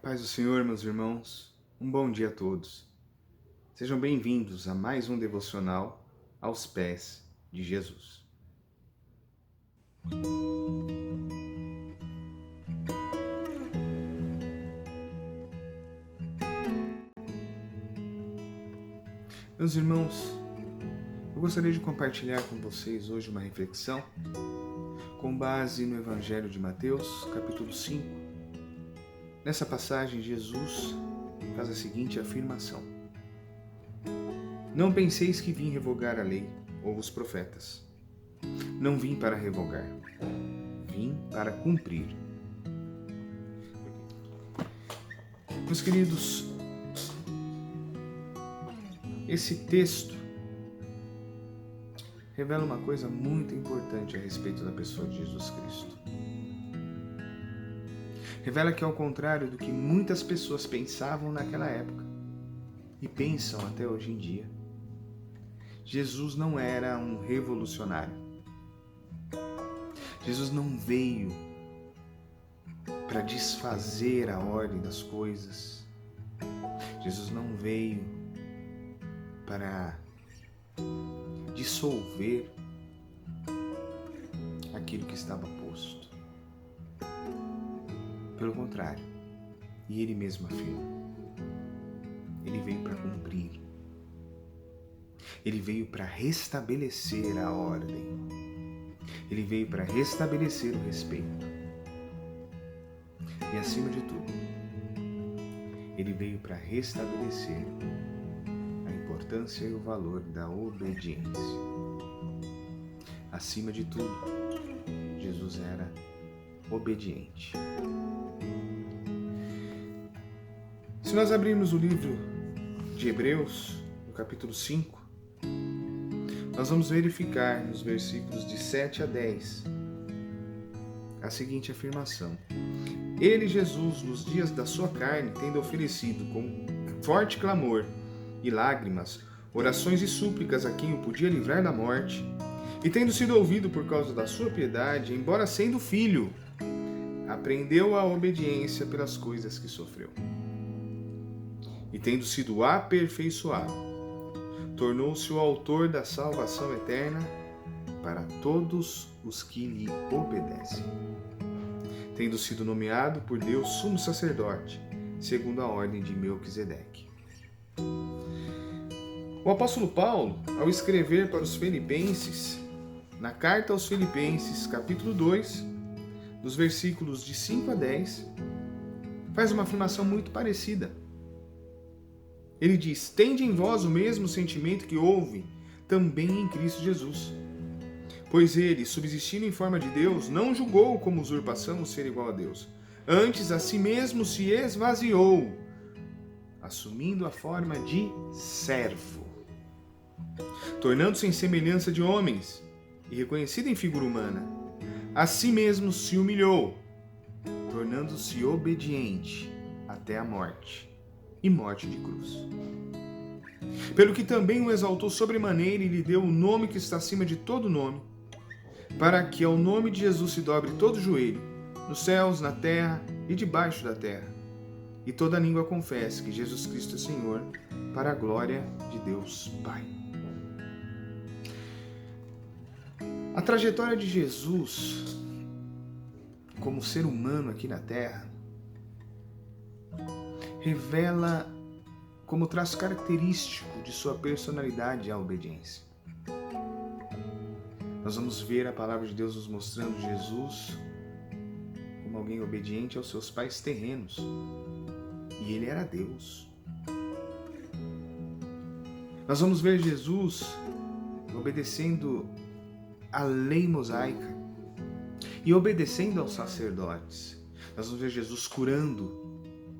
Paz do Senhor, meus irmãos, um bom dia a todos. Sejam bem-vindos a mais um devocional aos pés de Jesus. Meus irmãos, eu gostaria de compartilhar com vocês hoje uma reflexão com base no Evangelho de Mateus, capítulo 5. Nessa passagem, Jesus faz a seguinte afirmação: Não penseis que vim revogar a lei ou os profetas. Não vim para revogar, vim para cumprir. Meus queridos, esse texto revela uma coisa muito importante a respeito da pessoa de Jesus Cristo. Revela que, ao contrário do que muitas pessoas pensavam naquela época e pensam até hoje em dia, Jesus não era um revolucionário. Jesus não veio para desfazer a ordem das coisas. Jesus não veio para dissolver aquilo que estava posto. Pelo contrário, e ele mesmo afirma, ele veio para cumprir. Ele veio para restabelecer a ordem. Ele veio para restabelecer o respeito. E acima de tudo, ele veio para restabelecer a importância e o valor da obediência. Acima de tudo, Jesus era obediente. Se nós abrirmos o livro de Hebreus, no capítulo 5, nós vamos verificar nos versículos de 7 a 10 a seguinte afirmação: Ele, Jesus, nos dias da sua carne, tendo oferecido com forte clamor e lágrimas, orações e súplicas a quem o podia livrar da morte, e tendo sido ouvido por causa da sua piedade, embora sendo filho, aprendeu a obediência pelas coisas que sofreu. E tendo sido aperfeiçoado, tornou-se o autor da salvação eterna para todos os que lhe obedecem, tendo sido nomeado por Deus sumo sacerdote, segundo a ordem de Melquisedeque. O apóstolo Paulo, ao escrever para os Filipenses, na carta aos Filipenses, capítulo 2, dos versículos de 5 a 10, faz uma afirmação muito parecida. Ele diz: Tende em vós o mesmo sentimento que houve também em Cristo Jesus. Pois ele, subsistindo em forma de Deus, não julgou como usurpação o ser igual a Deus. Antes, a si mesmo se esvaziou, assumindo a forma de servo, tornando-se em semelhança de homens e reconhecido em figura humana. A si mesmo se humilhou, tornando-se obediente até a morte, e morte de cruz. Pelo que também o exaltou sobremaneira e lhe deu o nome que está acima de todo nome, para que ao nome de Jesus se dobre todo joelho, nos céus, na terra e debaixo da terra, e toda língua confesse que Jesus Cristo é Senhor, para a glória de Deus Pai. A trajetória de Jesus como ser humano aqui na terra revela como traço característico de sua personalidade a obediência. Nós vamos ver a palavra de Deus nos mostrando Jesus como alguém obediente aos seus pais terrenos. E ele era Deus. Nós vamos ver Jesus obedecendo à lei mosaica e obedecendo aos sacerdotes. Nós vamos ver Jesus curando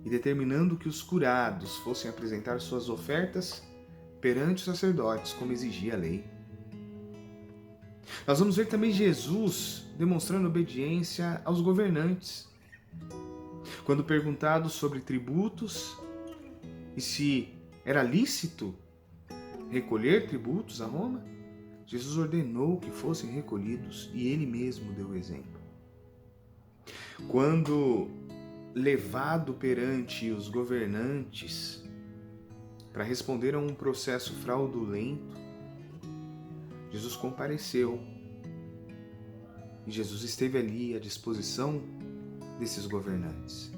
e determinando que os curados fossem apresentar suas ofertas perante os sacerdotes, como exigia a lei. Nós vamos ver também Jesus demonstrando obediência aos governantes. Quando perguntado sobre tributos e se era lícito recolher tributos a Roma, Jesus ordenou que fossem recolhidos e ele mesmo deu o exemplo. Quando levado perante os governantes para responder a um processo fraudulento, Jesus compareceu e Jesus esteve ali à disposição desses governantes.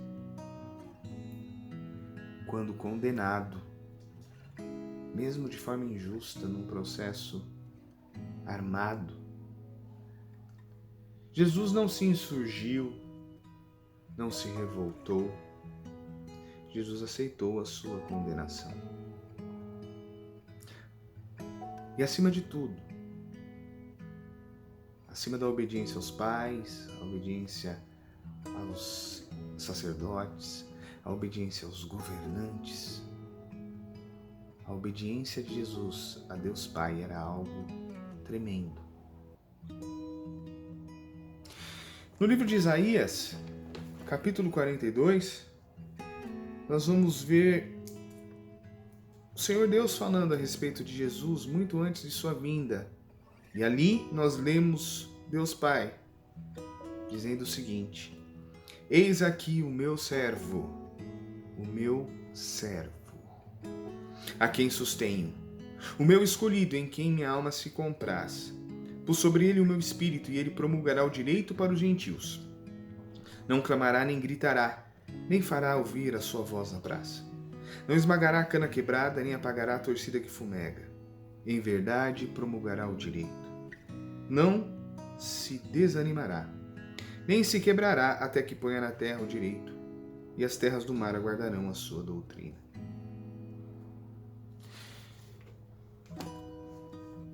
Quando condenado, mesmo de forma injusta, num processo armado, Jesus não se insurgiu, não se revoltou. Jesus aceitou a sua condenação. E acima de tudo, acima da obediência aos pais, a obediência aos sacerdotes, a obediência aos governantes, a obediência de Jesus a Deus Pai era algo tremendo. No livro de Isaías, capítulo 42, nós vamos ver o Senhor Deus falando a respeito de Jesus muito antes de sua vinda. E ali nós lemos Deus Pai dizendo o seguinte: eis aqui o meu servo, a quem sustenho, o meu escolhido em quem minha alma se compraz. Pus sobre ele o meu espírito e ele promulgará o direito para os gentios. Não clamará nem gritará, nem fará ouvir a sua voz na praça. Não esmagará a cana quebrada, nem apagará a torcida que fumega. Em verdade promulgará o direito. Não se desanimará, nem se quebrará até que ponha na terra o direito, e as terras do mar aguardarão a sua doutrina.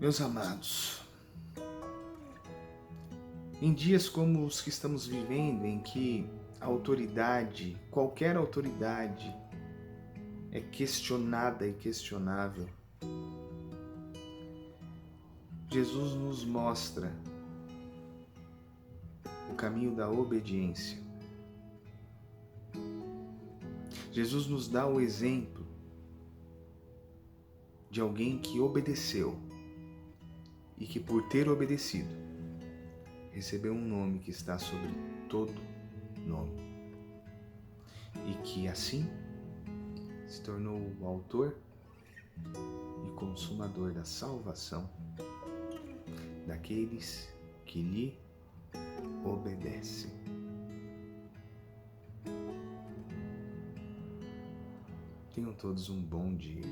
Meus amados, em dias como os que estamos vivendo, em que a autoridade, qualquer autoridade, é questionada e questionável, Jesus nos mostra o caminho da obediência. Jesus nos dá o exemplo de alguém que obedeceu e que, por ter obedecido, recebeu um nome que está sobre todo nome. E que, assim, se tornou o autor e consumador da salvação daqueles que lhe obedecem. Tenham todos um bom dia.